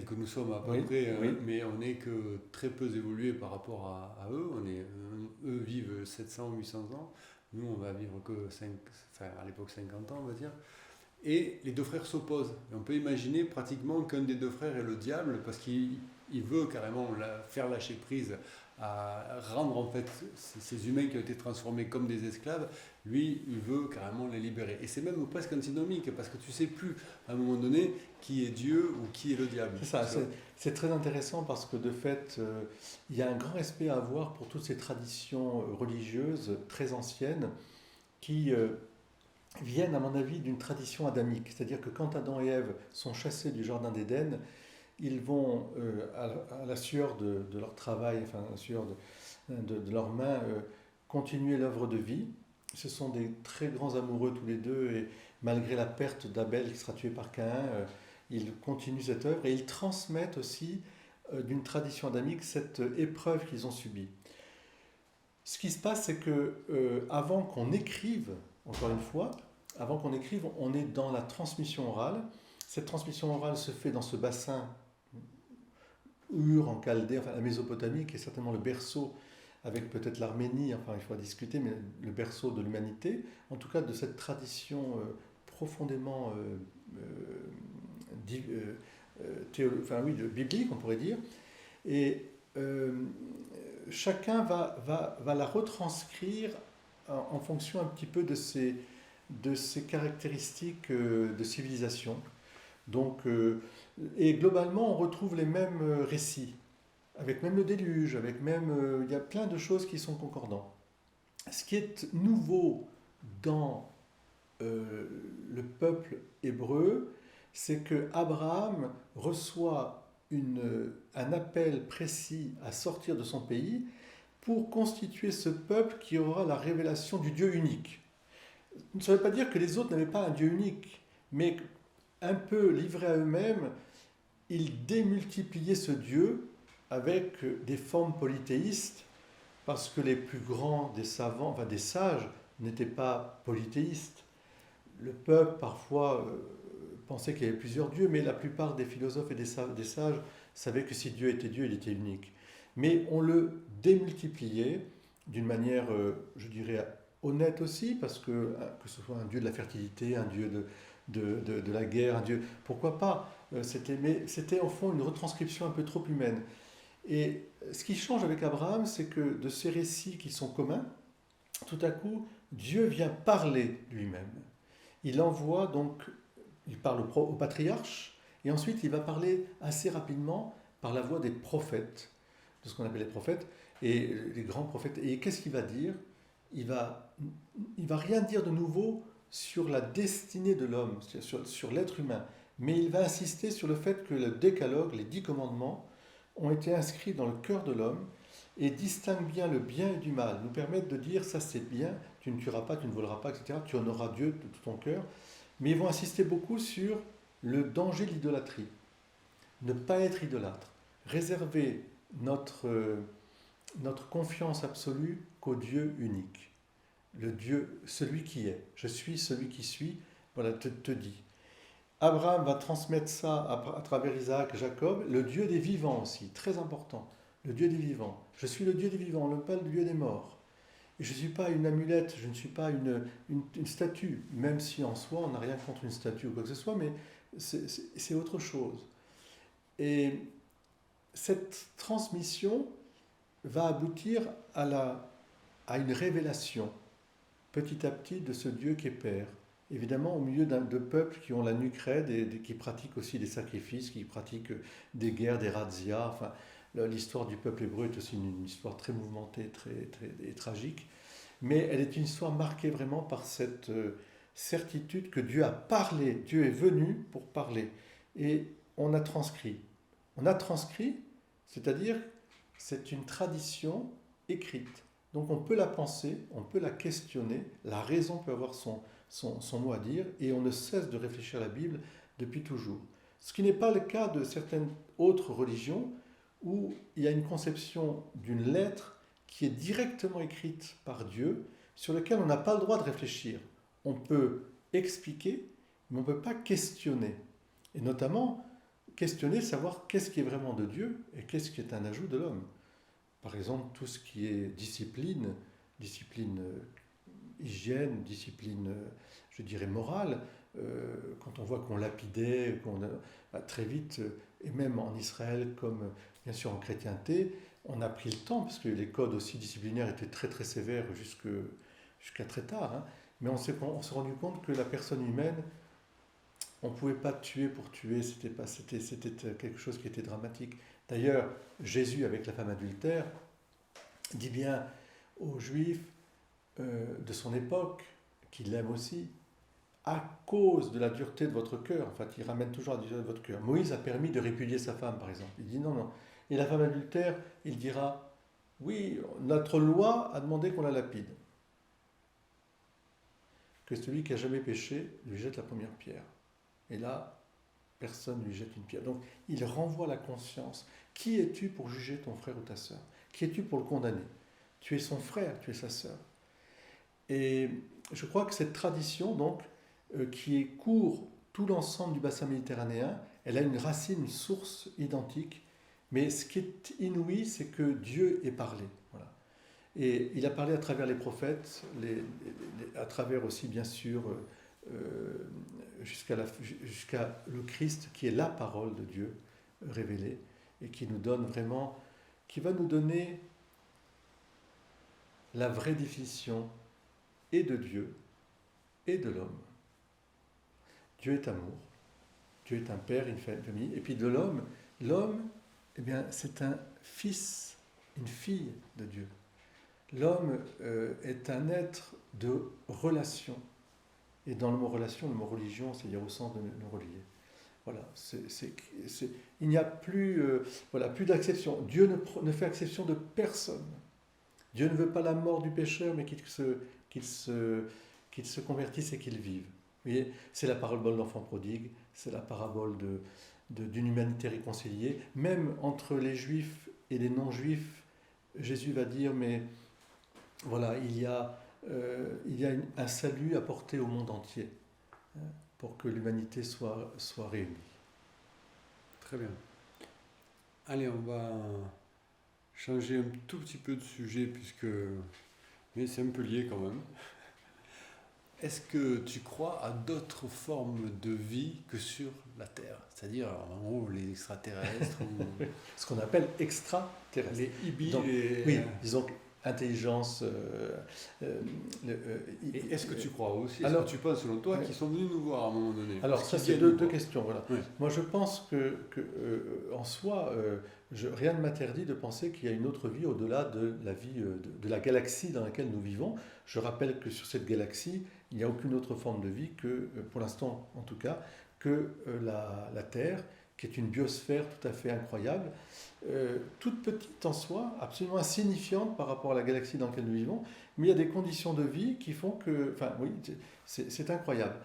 que nous sommes à peu près, mais on n'est que très peu évolué par rapport à eux. Eux vivent 700-800 ans, nous on va vivre que à l'époque 50 ans on va dire. Et les deux frères s'opposent. Et on peut imaginer pratiquement qu'un des deux frères est le diable parce qu'il veut carrément faire lâcher prise à rendre en fait ces humains qui ont été transformés comme des esclaves, lui il veut carrément les libérer. Et c'est même presque antinomique parce que tu ne sais plus à un moment donné qui est Dieu ou qui est le diable. C'est ça, c'est très intéressant parce que de fait il y a un grand respect à avoir pour toutes ces traditions religieuses très anciennes qui viennent à mon avis d'une tradition adamique. C'est-à-dire que quand Adam et Ève sont chassés du jardin d'Éden, ils vont, à la sueur de leur travail, enfin à la sueur de leurs mains, continuer l'œuvre de vie. Ce sont des très grands amoureux tous les deux, et malgré la perte d'Abel qui sera tué par Caïn, ils continuent cette œuvre et ils transmettent aussi d'une tradition adamique cette épreuve qu'ils ont subie. Ce qui se passe, c'est que avant qu'on écrive, encore une fois, avant qu'on écrive, on est dans la transmission orale. Cette transmission orale se fait dans ce bassin Ur en Chaldée, enfin la Mésopotamie, qui est certainement le berceau, avec peut-être l'Arménie, enfin il faudra discuter, mais le berceau de l'humanité, en tout cas de cette tradition profondément biblique, on pourrait dire. Et chacun va la retranscrire en fonction un petit peu de ses caractéristiques de civilisation. Donc, et globalement, on retrouve les mêmes récits, avec même le déluge, avec même, il y a plein de choses qui sont concordants. Ce qui est nouveau dans le peuple hébreu, c'est que Abraham reçoit un appel précis à sortir de son pays pour constituer ce peuple qui aura la révélation du Dieu unique. Ça ne veut pas dire que les autres n'avaient pas un Dieu unique, mais un peu livrés à eux-mêmes, ils démultipliaient ce Dieu avec des formes polythéistes, parce que les plus grands des savants, enfin des sages, n'étaient pas polythéistes. Le peuple, parfois, pensait qu'il y avait plusieurs dieux, mais la plupart des philosophes et des sages savaient que si Dieu était Dieu, il était unique. Mais on le démultipliait d'une manière, je dirais, honnête aussi, parce que ce soit un dieu de la fertilité, un dieu de la guerre, un dieu... Pourquoi pas mais c'était au fond une retranscription un peu trop humaine. Et ce qui change avec Abraham, c'est que de ces récits qui sont communs, tout à coup, Dieu vient parler lui-même. Il envoie donc, il parle au patriarche, et ensuite il va parler assez rapidement par la voix des prophètes, de ce qu'on appelle les prophètes, et les grands prophètes. Et qu'est-ce qu'il va dire ? Il va rien dire de nouveau sur la destinée de l'homme, sur l'être humain, mais il va insister sur le fait que le décalogue, les 10 commandements, ont été inscrits dans le cœur de l'homme et distinguent bien le bien et du mal, nous permettent de dire ça c'est bien, tu ne tueras pas, tu ne voleras pas, etc. Tu honoreras Dieu de tout ton cœur. Mais ils vont insister beaucoup sur le danger de l'idolâtrie. Ne pas être idolâtre. Réserver notre confiance absolue qu'au Dieu unique. Le Dieu, celui qui est. Je suis celui qui suis, voilà, te dit. Abraham va transmettre ça à travers Isaac, Jacob, le Dieu des vivants aussi, très important. Le Dieu des vivants. Je suis le Dieu des vivants, pas le Dieu des morts. Et je ne suis pas une amulette, je ne suis pas une statue, même si en soi on n'a rien contre une statue ou quoi que ce soit, mais c'est autre chose. Et cette transmission va aboutir à une révélation, petit à petit, de ce Dieu qui est Père. Évidemment, au milieu de peuples qui ont la nuque raide et qui pratiquent aussi des sacrifices, qui pratiquent des guerres, des razzias. Enfin, l'histoire du peuple hébreu est aussi une histoire très mouvementée, et tragique. Mais elle est une histoire marquée vraiment par cette certitude que Dieu a parlé, Dieu est venu pour parler. Et on a transcrit. On a transcrit, c'est-à-dire c'est une tradition écrite. Donc on peut la penser, on peut la questionner, la raison peut avoir son mot à dire, et on ne cesse de réfléchir à la Bible depuis toujours. Ce qui n'est pas le cas de certaines autres religions, où il y a une conception d'une lettre qui est directement écrite par Dieu, sur laquelle on n'a pas le droit de réfléchir. On peut expliquer, mais on ne peut pas questionner. Et notamment, questionner, savoir qu'est-ce qui est vraiment de Dieu et qu'est-ce qui est un ajout de l'homme. Par exemple, tout ce qui est discipline hygiène, discipline, je dirais, morale, quand on voit qu'on lapidait, très vite, et même en Israël, comme bien sûr en chrétienté, on a pris le temps, parce que les codes aussi disciplinaires étaient très très sévères jusqu'à très tard, hein. Mais on s'est rendu compte que la personne humaine, on ne pouvait pas tuer pour tuer, c'était quelque chose qui était dramatique. D'ailleurs, Jésus, avec la femme adultère, dit bien aux Juifs de son époque, qu'il aime aussi, à cause de la dureté de votre cœur, en fait, il ramène toujours à la dureté de votre cœur. Moïse a permis de répudier sa femme, par exemple. Il dit non, non. Et la femme adultère, il dira, oui, notre loi a demandé qu'on la lapide. Que celui qui a jamais péché lui jette la première pierre. Et là, personne ne lui jette une pierre. Donc, il renvoie la conscience. Qui es-tu pour juger ton frère ou ta sœur? Qui es-tu pour le condamner? Tu es son frère, tu es sa sœur. Et je crois que cette tradition, donc, qui court tout l'ensemble du bassin méditerranéen, elle a une racine, une source identique. Mais ce qui est inouï, c'est que Dieu ait parlé. Voilà. Et il a parlé à travers les prophètes, à travers aussi, bien sûr, jusqu'à le Christ, qui est la parole de Dieu révélée, et qui nous donne vraiment, qui va nous donner la vraie définition et de Dieu et de l'homme. Dieu est amour, Dieu est un père, une famille, et puis de l'homme, eh bien, c'est un fils, une fille de Dieu. L'homme est un être de relation. Et dans le mot relation, le mot religion, c'est-à-dire au sens de nous relier. Voilà, il n'y a plus, plus d'acception. Dieu ne fait exception de personne. Dieu ne veut pas la mort du pécheur, mais qu'il se convertisse et qu'il vive. Vous voyez, c'est la parabole d'enfant prodigue, c'est la parabole d'une humanité réconciliée. Même entre les juifs et les non-juifs, Jésus va dire, mais voilà, il y a un salut apporté au monde entier, hein, pour que l'humanité soit réunie. Très bien. Allez, on va changer un tout petit peu de sujet, mais c'est un peu lié quand même. Est-ce que tu crois à d'autres formes de vie que sur la Terre? C'est-à-dire, en gros, les extraterrestres ou... Ce qu'on appelle extraterrestres. Les hybrides. Oui, disons intelligence. Est-ce que tu crois aussi, est-ce que tu penses, selon toi, qu'ils sont venus nous voir à un moment donné? Alors, ça, c'est deux questions. Voilà. Oui. Moi, je pense en soi, rien ne m'interdit de penser qu'il y a une autre vie au-delà de la vie, de la galaxie dans laquelle nous vivons. Je rappelle que sur cette galaxie, il n'y a aucune autre forme de vie que, pour l'instant en tout cas, que la Terre, qui est une biosphère tout à fait incroyable, toute petite en soi, absolument insignifiante par rapport à la galaxie dans laquelle nous vivons, mais il y a des conditions de vie qui font que... Enfin, oui, c'est incroyable.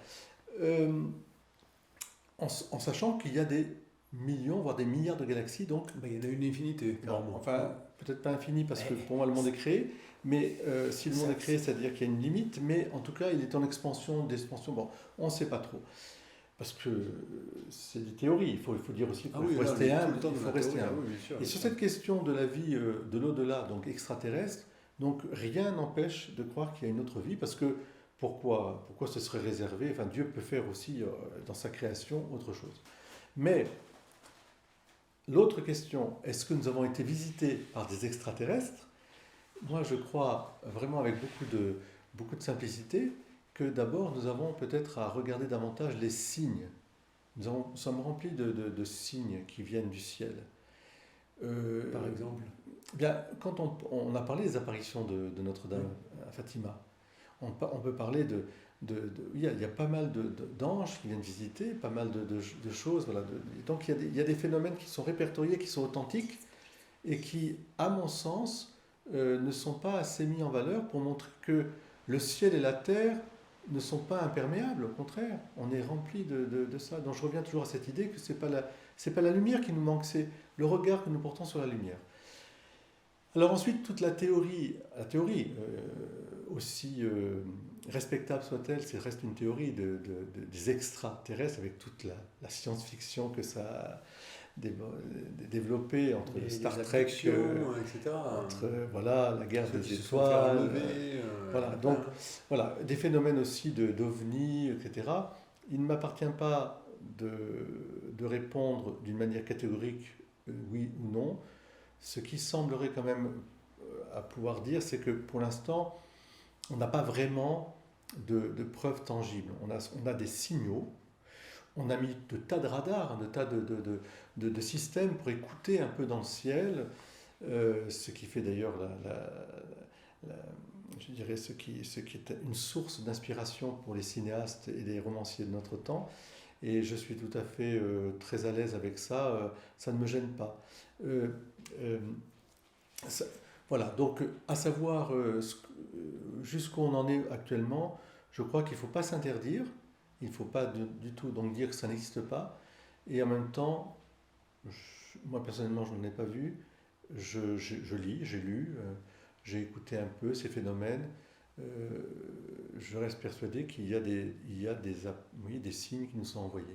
En sachant qu'il y a des millions, voire des milliards de galaxies, donc... Ben, il y en a une infinité, clairement. Enfin, peut-être pas infini, parce que pour moi, le monde est créé, mais si le monde est créé, c'est-à-dire qu'il y a une limite, mais en tout cas, il est en expansion, d'expansion, bon, on ne sait pas trop. Parce que c'est des théories, il faut dire aussi qu'il faut rester humble. Et sur cette question de la vie de l'au-delà, donc extraterrestre, donc rien n'empêche de croire qu'il y a une autre vie, parce que pourquoi ce serait réservé? Enfin, Dieu peut faire aussi dans sa création autre chose. Mais l'autre question, est-ce que nous avons été visités par des extraterrestres? Moi, je crois vraiment avec beaucoup de simplicité que d'abord, nous avons peut-être à regarder davantage les signes. Nous sommes remplis de signes qui viennent du ciel. Par exemple? Bien, quand on a parlé des apparitions de Notre-Dame à Fatima, on peut parler il y a pas mal d'anges qui viennent visiter, pas mal de choses. Voilà, donc il y a des phénomènes qui sont répertoriés, qui sont authentiques, et qui, à mon sens, ne sont pas assez mis en valeur pour montrer que le ciel et la terre ne sont pas imperméables, au contraire, on est rempli de ça. Donc je reviens toujours à cette idée que c'est pas la lumière qui nous manque, c'est le regard que nous portons sur la lumière. Alors ensuite, toute la théorie aussi respectable soit-elle, c'est reste une théorie des extraterrestres, avec toute la science-fiction que ça a développé entre Star Trek, etc. entre la guerre des étoiles, voilà, donc voilà, des phénomènes aussi d'ovnis, etc. Il ne m'appartient pas de répondre d'une manière catégorique oui ou non. Ce qui semblerait quand même à pouvoir dire, c'est que pour l'instant, on n'a pas vraiment de preuves tangibles. On a des signaux. On a mis de tas de radars, de tas de systèmes pour écouter un peu dans le ciel, ce qui fait d'ailleurs je dirais ce qui est une source d'inspiration pour les cinéastes et les romanciers de notre temps. Et je suis tout à fait très à l'aise avec ça, ça ne me gêne pas. Voilà, donc à savoir jusqu'où on en est actuellement, je crois qu'il ne faut pas s'interdire. Il ne faut pas du tout donc dire que ça n'existe pas. Et en même temps, moi personnellement, je n'en ai pas vu. Je lis, j'ai lu, j'ai écouté un peu ces phénomènes. Je reste persuadé qu'il y a des signes qui nous sont envoyés.